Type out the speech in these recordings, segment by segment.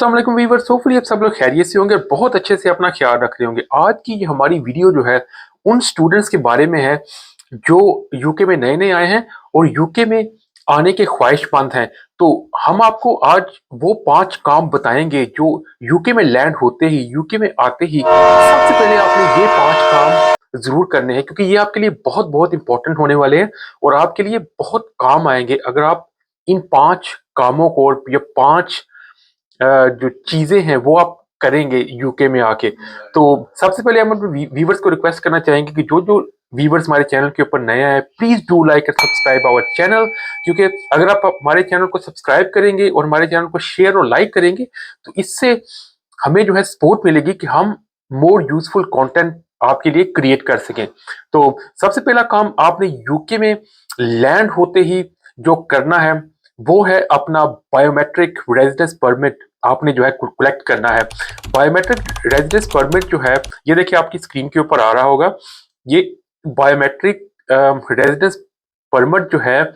अस्सलाम वालेकुम viewers, hopefully आप सब लोग खैरियत से होंगे और बहुत अच्छे से अपना ख्याल रख रहे होंगे। आज की ये हमारी वीडियो जो है उन स्टूडेंट्स के बारे में है जो यूके में नए-नए आए हैं और यूके में आने के ख्वाहिशमंद हैं। तो हम आपको आज वो 5 काम बताएँगे जो यूके में लैंड होते ही, यूके में आते ही सबसे पहले आपने ये 5 काम ज़रूर करने हैं क्योंकि ये आपके लिए बहुत-बहुत इम्पोर्टेंट होने वाले हैं और आपके लिए बहुत काम आएँगे अगर आप इन 5 कामों को या 5 जो चीज़ें हैं वो आप करेंगे यूके में आके। तो सबसे पहले हम अपने व्यूअर्स को रिक्वेस्ट करना चाहेंगे कि जो-जो व्यूअर्स हमारे चैनल के ऊपर नए आए हैं, please do like and subscribe our channel क्योंकि अगर आप हमारे चैनल को सब्सक्राइब करेंगे और हमारे चैनल को शेयर और लाइक करेंगे, तो इससे हमें जो है सपोर्ट मिलेगी कि हम मोर यूज़फुल कंटेंट आपके लिए क्रिएट कर सकें। तो सबसे पहला काम आपने यूके में लैंड होते ही जो करना है, वो है अपना बायोमेट्रिक रेज़िडेंस परमिट आपने जो है कलेक्ट करना है। बायोमेट्रिक रेज़िडेंस परमिट जो है, ये देखिए आपकी स्क्रीन के ऊपर आ रहा होगा। ये बायोमेट्रिक रेज़िडेंस परमिट जो है,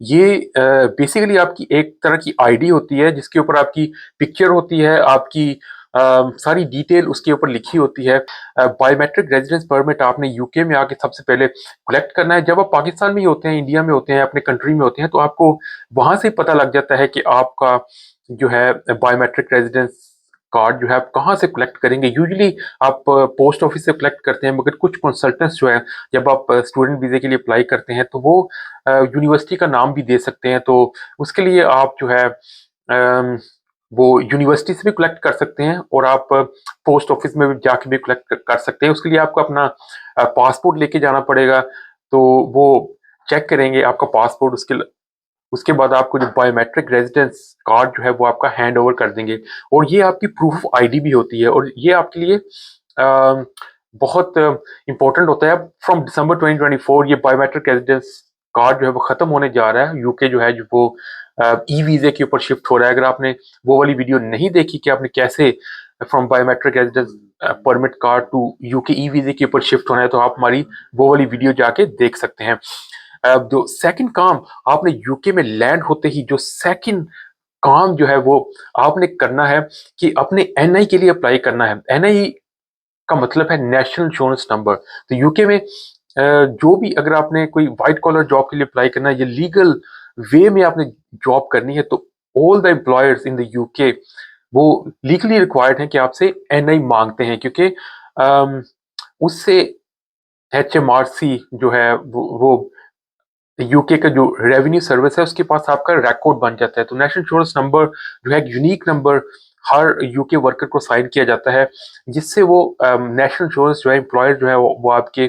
ये बेसिकली आपकी एक तरह की आईडी होती है जिसके ऊपर आपकी पिक्चर होती है, आपकी सारी डिटेल उसके ऊपर लिखी होती है। बायोमेट्रिक रेज़िडेंस परमिट आपने यूके में आके सबसे पहले कलेक्ट करना है। जब आप पाकिस्तान में ही होते हैं, इंडिया में होते हैं, अपने कंट्री में होते हैं, तो आपको वहाँ से पता लग जाता है कि आपका जो है बायोमेट्रिक रेज़िडेंस कार्ड जो है आप कहाँ से कलेक्ट करेंगे। यूजुअली आप पोस्ट ऑफिस से कलेक्ट करते हैं, मगर कुछ कंसल्टेंट्स जो हैं, जब आप स्टूडेंट वीज़े के लिए अप्लाई करते हैं, तो वो यूनिवर्सिटी का नाम भी दे सकते हैं। तो उसके लिए आप जो है वो यूनिवर्सिटी से भी कलेक्ट कर सकते हैं और आप पोस्ट ऑफिस में भी जाके भी कलेक्ट कर सकते हैं। उसके लिए आपको अपना पासपोर्ट लेके जाना पड़ेगा, तो वो चेक करेंगे आपका पासपोर्ट। उसके बाद आपको जो बायोमेट्रिक रेज़िडेंस कार्ड जो है वो आपका हैंड ओवर कर देंगे और ये आपकी प्रूफ ऑफ आईडी भी होती है और ये आपके लिए बहुत इम्पोर्टेंट होता है। फ्रॉम दिसंबर 2024 ये बायोमेट्रिक रेज़िडेंस कार्ड जो है वो ख़त्म होने जा रहा है। यूके जो है जो वो ई वीज़े के ऊपर शिफ्ट हो रहा है। अगर आपने वो वाली वीडियो नहीं देखी कि आपने कैसे from biometric residence permit card to UK e visa के ऊपर शिफ्ट होना है, तो आप हमारी वो वाली वीडियो जाके देख सकते हैं। जो सेकंड काम आपने यूके में लैंड होते ही जो सेकंड काम जो है वो आपने करना है कि अपने एनआई के लिए अप्लाई करना है। एनआई का मतलब है नेशनल इंश्योरेंस नंबर। तो यूके में जो भी अगर आपने कोई व्हाइट कॉलर जॉब के लिए अप्लाई करना है, ये लीगल वे में आपने जॉब करनी है, तो all the employers in the UK वो लीगली रिक्वायर्ड हैं कि आपसे एनआई मांगते हैं क्योंकि उससे एचएमआरसी जो है वो यूके का जो रेवेन्यू सर्विस है उसके पास आपका रिकॉर्ड बन जाता है। तो नेशनल इंश्योरेंस नंबर जो है एक यूनिक नंबर हर यूके वर्कर को साइन किया जाता है, जिससे वो नेशनल इंश्योरेंस जो है एम्प्लॉयर जो है वो आपके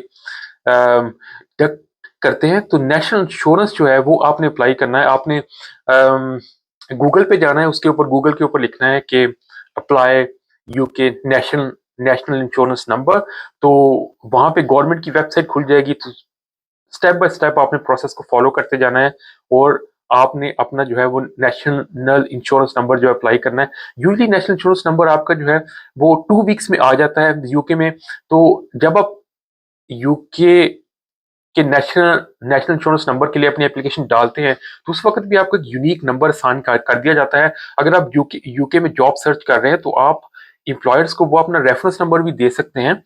डिडक्ट करते हैं। तो नेशनल इंश्योरेंस जो है वो आपने अप्लाई करना है। आपने गूगल पे जाना है, उसके ऊपर गूगल के ऊपर लिखना है कि apply UK national national insurance number. तो वहाँ पे गवर्नमेंट की वेबसाइट खुल जाएगी। तो स्टेप बाय स्टेप आपने प्रोसेस को फॉलो करते जाना है और आपने अपना जो है वो नेशनल इंश्योरेंस नंबर जो अप्लाई करना है। यूजुअली नेशनल इंश्योरेंस नंबर आपका जो है वो 2 वीक्स में आ जाता है यूके में। तो जब आप यूके के नेशनल नेशनल इंश्योरेंस नंबर के लिए अपनी एप्लीकेशन डालते हैं, तो उस वक्त भी आपको एक यूनिक नंबर असाइन कर दिया जाता है। अगर आप यूके में जॉब सर्च कर रहे हैं, तो आप एम्प्लॉयर्स को वो अपना रेफरेंस नंबर भी दे सकते हैं।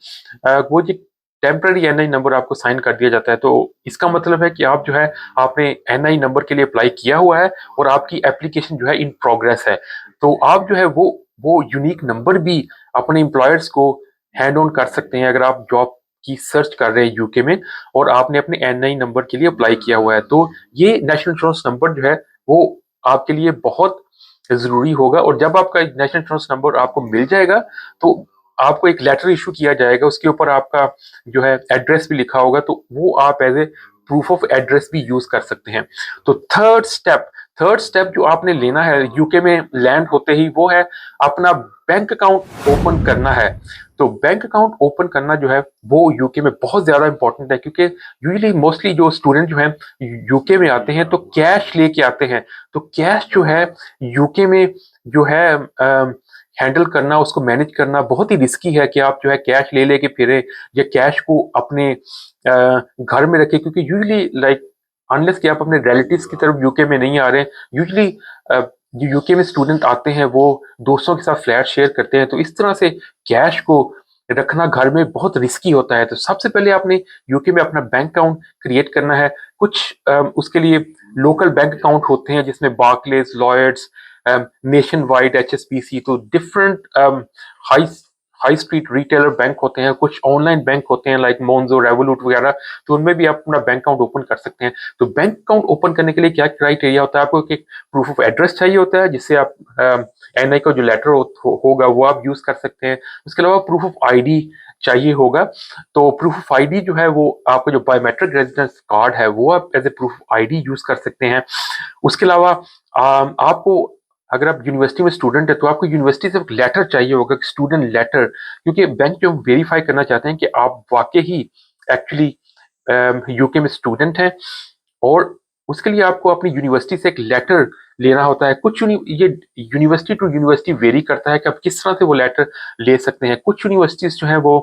वो जो टेम्पररी एनआई नंबर आपको साइन कर दिया जाता है। तो इसका मतलब है कि आप जो है आपने एनआई नंबर के लिए अप्लाई किया हुआ है और आपकी एप्लीकेशन जो है इन प्रोग्रेस है। तो आप जो है वो यूनिक नंबर भी अपने एम्प्लॉयर्स को हैंड ऑन कर सकते हैं अगर आप जॉब की सर्च कर रहे हैं यूके में और आपने अपने एनआई नंबर के लिए अप्लाई किया हुआ है। तो ये नेशनल इंश्योरेंस नंबर जो है वो आपके लिए बहुत ज़रूरी होगा और जब आपका नेशनल इंश्योरेंस नंबर आपको मिल जाएगा, तो आपको एक लेटर इश्यू किया जाएगा, उसके ऊपर आपका जो है एड्रेस भी लिखा होगा, तो वो आप as a proof of address भी यूज कर सकते हैं। तो थर्ड स्टेप जो आपने लेना है यूके में लैंड होते ही, वो है अपना बैंक अकाउंट ओपन करना है। तो बैंक अकाउंट ओपन करना जो है वो यूके में बहुत ज्यादा इंपॉर्टेंट है क्योंकि यूजुअली मोस्टली जो स्टूडेंट जो है यूके में आते हैं तो कैश लेके आते हैं। तो कैश जो है यूके में जो है हैंडल करना, उसको मैनेज करना बहुत ही रिस्की है कि आप जो है कैश ले लेके फिरे या कैश को अपने घर में रखें, क्योंकि यूजुअली लाइक अनलेस कि आप अपने रिलेटिव्स की तरफ यूके में नहीं आ रहे हैं, यूजुअली जो यूके में स्टूडेंट आते हैं वो दोस्तों के साथ फ्लैट शेयर करते हैं, तो इस तरह से कैश को रखना घर में बहुत रिस्की होता है। तो सबसे पहले आपने यूके में अपना बैंक अकाउंट क्रिएट करना है। कुछ उसके लिए लोकल बैंक अकाउंट होते हैं जिसमें Barclays, Lloyds, Nationwide, HSBC, तो different high high street retailer bank होते हैं। कुछ ऑनलाइन बैंक होते हैं लाइक मोन्जो, रेवोलूट वगैरह, तो उनमें भी आप अपना बैंक अकाउंट ओपन कर सकते हैं। तो बैंक अकाउंट ओपन करने के लिए क्या क्राइटेरिया होता है? आपको एक प्रूफ ऑफ एड्रेस चाहिए होता है, जिससे आप एनआई का जो लेटर होगा वो आप यूज कर सकते हैं। उसके अलावा प्रूफ ऑफ आईडी चाहिए होगा। तो प्रूफ ऑफ आईडी जो है वो आपका जो बायोमेट्रिक रेजिडेंस कार्ड है वो आप as a proof of ID use कर सकते हैं। उसके अलावा आपको, अगर आप यूनिवर्सिटी में स्टूडेंट है तो आपको यूनिवर्सिटी से एक लेटर चाहिए होगा, स्टूडेंट लेटर, क्योंकि बैंक जो वेरीफाई करना चाहते हैं कि आप वाकई ही एक्चुअली यूके में स्टूडेंट हैं। और उसके लिए आपको अपनी यूनिवर्सिटी से एक लेटर लेना होता है। ये यूनिवर्सिटी टू यूनिवर्सिटी वेरी करता है कि आप किस तरह से वो लेटर ले सकते हैं। कुछ यूनिवर्सिटीज जो है वो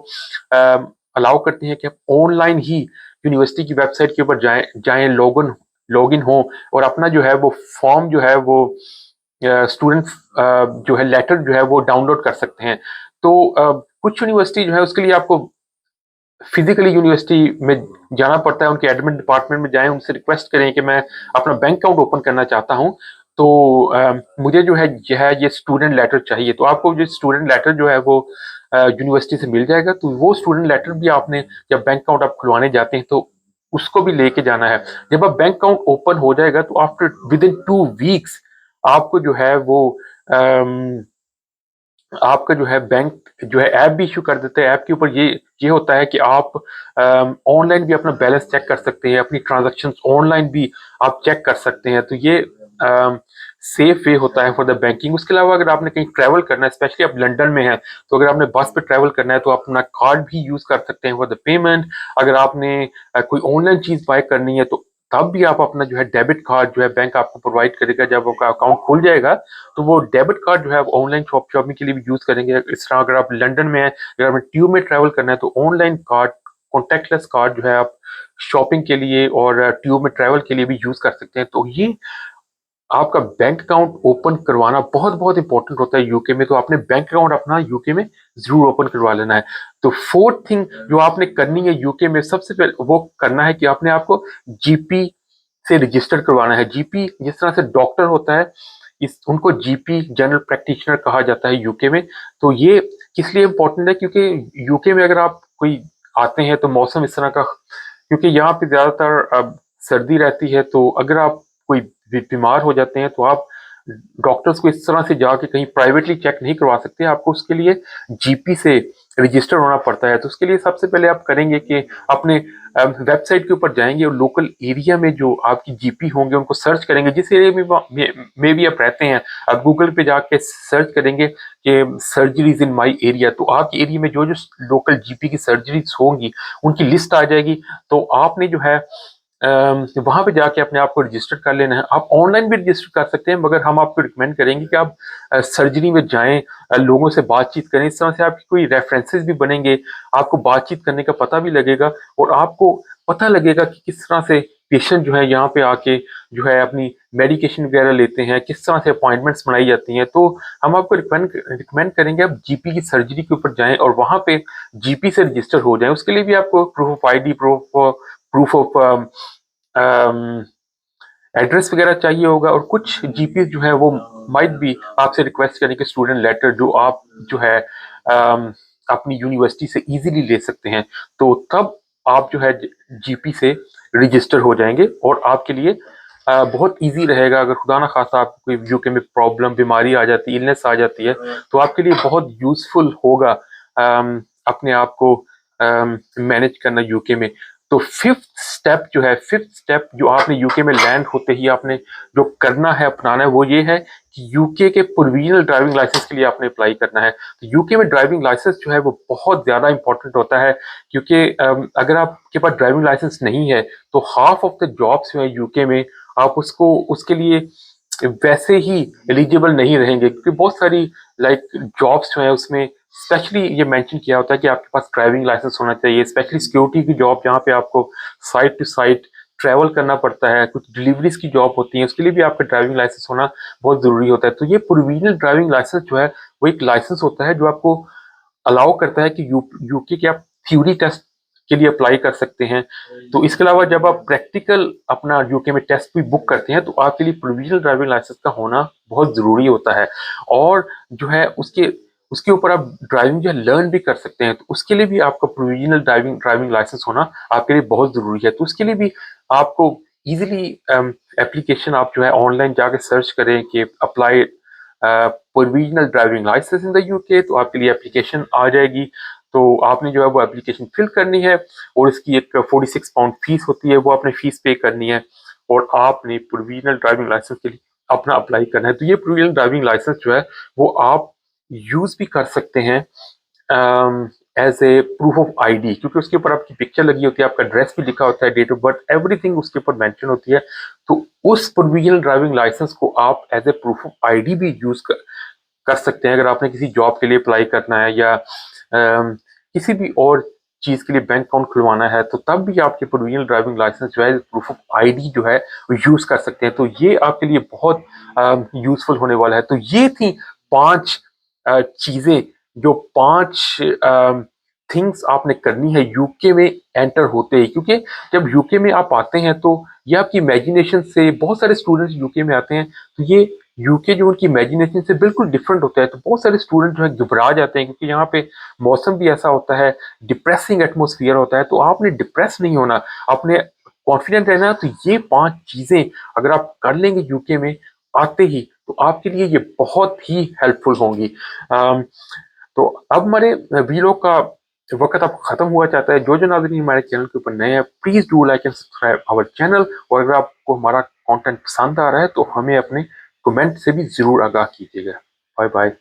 अलाउ करती हैं कि आप ऑनलाइन ही यूनिवर्सिटी की वेबसाइट के ऊपर जाएं लॉगिन हो और अपना जो है वो फॉर्म जो है वो स्टूडेंट जो है लेटर जो है वो डाउनलोड कर सकते हैं। तो कुछ यूनिवर्सिटी जो है उसके लिए आपको फिजिकली यूनिवर्सिटी में जाना पड़ता है। उनके एडमिन डिपार्टमेंट में जाएं, उनसे रिक्वेस्ट करें कि मैं अपना बैंक अकाउंट ओपन करना चाहता हूं, तो मुझे जो है ये स्टूडेंट लेटर चाहिए। तो आपको जो स्टूडेंट लेटर जो है वो यूनिवर्सिटी से मिल जाएगा। तो वो स्टूडेंट लेटर भी आपने, जब बैंक अकाउंट आप खुलवाने जाते हैं तो उसको भी लेके जाना है। जब आप बैंक अकाउंट ओपन हो जाएगा तो आफ्टर विद इन 2 वीक्स आपको जो है वो अम, आपका जो है बैंक जो है ऐप भी इशू कर देते हैं। ऐप के ऊपर ये होता है कि आप ऑनलाइन भी अपना बैलेंस चेक कर सकते हैं, अपनी ट्रांजैक्शंस ऑनलाइन भी आप चेक कर सकते हैं। तो ये सेफ वे होता है फॉर द बैंकिंग। उसके अलावा अगर आपने कहीं ट्रैवल करना है, स्पेशली आप लंदन में हैं, तो अगर आपने बस पे ट्रैवल करना है तो आप अपना कार्ड भी यूज कर सकते हैं फॉर द पेमेंट। अगर आपने कोई ऑनलाइन चीज बाय करनी है तो तब भी आप अपना जो है डेबिट कार्ड जो है बैंक आपको प्रोवाइड करेगा। जब आपका अकाउंट खुल जाएगा तो वो डेबिट कार्ड जो है आप ऑनलाइन शॉपिंग के लिए भी यूज करेंगे। इस तरह अगर आप लंदन में हैं, अगर आपने ट्यूब में ट्रैवल करना है तो ऑनलाइन कार्ड, कॉन्टेक्टलेस कार्ड जो है आप शॉपिंग के लिए और ट्यूब में ट्रैवल के लिए भी यूज कर सकते हैं। तो ये आपका बैंक अकाउंट ओपन करवाना बहुत बहुत इंपॉर्टेंट होता है यूके में। तो आपने बैंक अकाउंट अपना यूके में जरूर ओपन करवा लेना है। तो फोर्थ थिंग जो आपने करनी है यूके में, सबसे पहले वो करना है कि आपने आपको जीपी से रजिस्टर करवाना है। जीपी जिस तरह से डॉक्टर होता है, इस उनको जीपी जनरल प्रैक्टिशनर कहा जाता है यूके में। तो ये किस लिए इम्पोर्टेंट है? क्योंकि यूके में अगर आप कोई आते हैं तो मौसम इस तरह का, क्योंकि यहाँ पे ज्यादातर अब सर्दी रहती है, तो अगर आप कोई बीमार हो जाते हैं तो आप डॉक्टर्स को इस तरह से जाके कहीं प्राइवेटली चेक नहीं करवा सकते। आपको उसके लिए जीपी से रजिस्टर होना पड़ता है। तो उसके लिए सबसे पहले आप करेंगे कि अपने वेबसाइट के ऊपर जाएंगे और लोकल एरिया में जो आपकी जीपी होंगे उनको सर्च करेंगे। जिस एरिया में भी आप रहते हैं, आप गूगल पे जाके सर्च करेंगे कि सर्जरीज इन माय एरिया, तो आपके एरिया में जो जो लोकल जीपी की सर्जरीज होंगी उनकी लिस्ट आ जाएगी। तो आपने जो है वहां पे जाके अपने आप को रजिस्टर कर लेना है। आप ऑनलाइन भी रजिस्टर कर सकते हैं, मगर हम आपको रिकमेंड करेंगे कि आप सर्जरी में जाएं, लोगों से बातचीत करें। इस तरह से आपकी कोई रेफरेंसेस भी बनेंगे, आपको बातचीत करने का पता भी लगेगा और आपको पता लगेगा कि किस तरह से पेशेंट जो है यहाँ पे आके जो है अपनी मेडिकेशन वगैरह लेते हैं, किस तरह से अपॉइंटमेंट्स बनाई जाती हैं। तो हम आपको रिकमेंड करेंगे आप जीपी की सर्जरी के ऊपर जाएं और वहां पे जीपी से रजिस्टर हो जाएं। उसके लिए भी आपको proof of ID, proof of address वगैरह चाहिए होगा। और कुछ जीपी जो है वो माइट भी आपसे रिक्वेस्ट करें कि स्टूडेंट लेटर जो आप जो है अपनी यूनिवर्सिटी से इजीली ले सकते हैं। तो तब आप जो है जीपी से रजिस्टर हो जाएंगे और आपके लिए बहुत इजी रहेगा। अगर खुदा ना खासा आपको कोई यूके में प्रॉब्लम, बीमारी आ जाती है, इलनेस आ जाती है, तो आपके लिए बहुत यूजफुल होगा अपने आप को मैनेज करना यूके में। तो फिफ्थ स्टेप जो आपने यूके में लैंड होते ही आपने जो करना है, अपनाना है, वो ये है कि यूके के प्रोविजनल ड्राइविंग लाइसेंस के लिए आपने अप्लाई करना है। तो यूके में ड्राइविंग लाइसेंस जो है वो बहुत ज्यादा इंपॉर्टेंट होता है, क्योंकि अगर आपके पास ड्राइविंग लाइसेंस नहीं है तो हाफ ऑफ द जॉब्स जो है यूके में आप उसको उसके लिए वैसे ही एलिजिबल नहीं रहेंगे, क्योंकि बहुत सारी लाइक जॉब्स जो है उसमें स्पेशली ये मेंशन किया होता है कि आपके पास ड्राइविंग लाइसेंस होना चाहिए। स्पेशली सिक्योरिटी की जॉब जहाँ पे आपको साइट टू साइट ट्रैवल करना पड़ता है, कुछ डिलीवरीज की जॉब होती है, उसके लिए भी आपका ड्राइविंग लाइसेंस होना बहुत ज़रूरी होता है। तो ये प्रोविजनल ड्राइविंग लाइसेंस जो है वो एक लाइसेंस होता है जो आपको अलाउ करता है कि यूके के आप थ्योरी टेस्ट के लिए अप्लाई कर सकते हैं। तो इसके अलावा जब आप प्रैक्टिकल अपना यूके में टेस्ट भी बुक करते हैं तो आपके लिए प्रोविजनल ड्राइविंग लाइसेंस का होना बहुत ज़रूरी होता है। और जो है उसके उसके ऊपर आप ड्राइविंग जो है लर्न भी कर सकते हैं, तो उसके लिए भी आपका प्रोविजनल ड्राइविंग ड्राइविंग लाइसेंस होना आपके लिए बहुत ज़रूरी है। तो उसके लिए भी आपको ईजिली एप्लीकेशन आप जो है ऑनलाइन जाके सर्च करें कि apply provisional driving licence in the UK, तो आपके लिए एप्लीकेशन आ जाएगी। तो आपने जो है वो एप्लीकेशन फिल करनी है और इसकी एक 46 पाउंड फीस होती है, वो आपने फीस पे करनी है और आपने प्रोविजनल ड्राइविंग लाइसेंस के लिए अपना अप्लाई करना है। तो ये प्रोविजनल ड्राइविंग लाइसेंस जो है वो आप यूज भी कर सकते हैं as a proof of ID, क्योंकि उसके ऊपर आपकी पिक्चर लगी होती है, आपका एड्रेस भी लिखा होता है, डेट ऑफ बर्थ एवरीथिंग उसके ऊपर मेंशन होती है। तो उस प्रोविजनल ड्राइविंग लाइसेंस को आप as a proof of ID भी यूज कर सकते हैं। अगर आपने किसी जॉब के लिए अप्लाई करना है या किसी भी और चीज के लिए बैंक अकाउंट खुलवाना है, तो तब भी आपके प्रोविजनल ड्राइविंग लाइसेंस जो है प्रूफ ऑफ आईडी जो है वो यूज कर सकते हैं। तो ये आपके लिए बहुत यूजफुल होने वाला है। तो ये थी 5 चीजें, जो 5 थिंग्स आपने करनी है यूके में एंटर होते ही, क्योंकि जब यूके में आप आते हैं तो ये आपकी इमेजिनेशन से, बहुत सारे स्टूडेंट्स यूके में आते हैं तो ये यूके जो उनकी इमेजिनेशन से बिल्कुल डिफरेंट होता है। तो बहुत सारे स्टूडेंट जो है घबरा जाते हैं, क्योंकि यहाँ पे मौसम भी ऐसा होता है, डिप्रेसिंग एटमोसफियर होता है। तो आपने डिप्रेस नहीं होना, आपने कॉन्फिडेंट रहना। तो ये 5 चीजें अगर आप कर लेंगे यूके में आते ही, तो आपके लिए ये बहुत ही हेल्पफुल होंगी। तो अब हमारे वीडियो का वक्त अब खत्म हुआ चाहता है। जो नाज़रीन हमारे चैनल के ऊपर नए हैं, please do like and subscribe our channel. और अगर आपको हमारा कंटेंट पसंद आ रहा है तो हमें अपने कमेंट से भी जरूर आगाह कीजिएगा। Bye bye.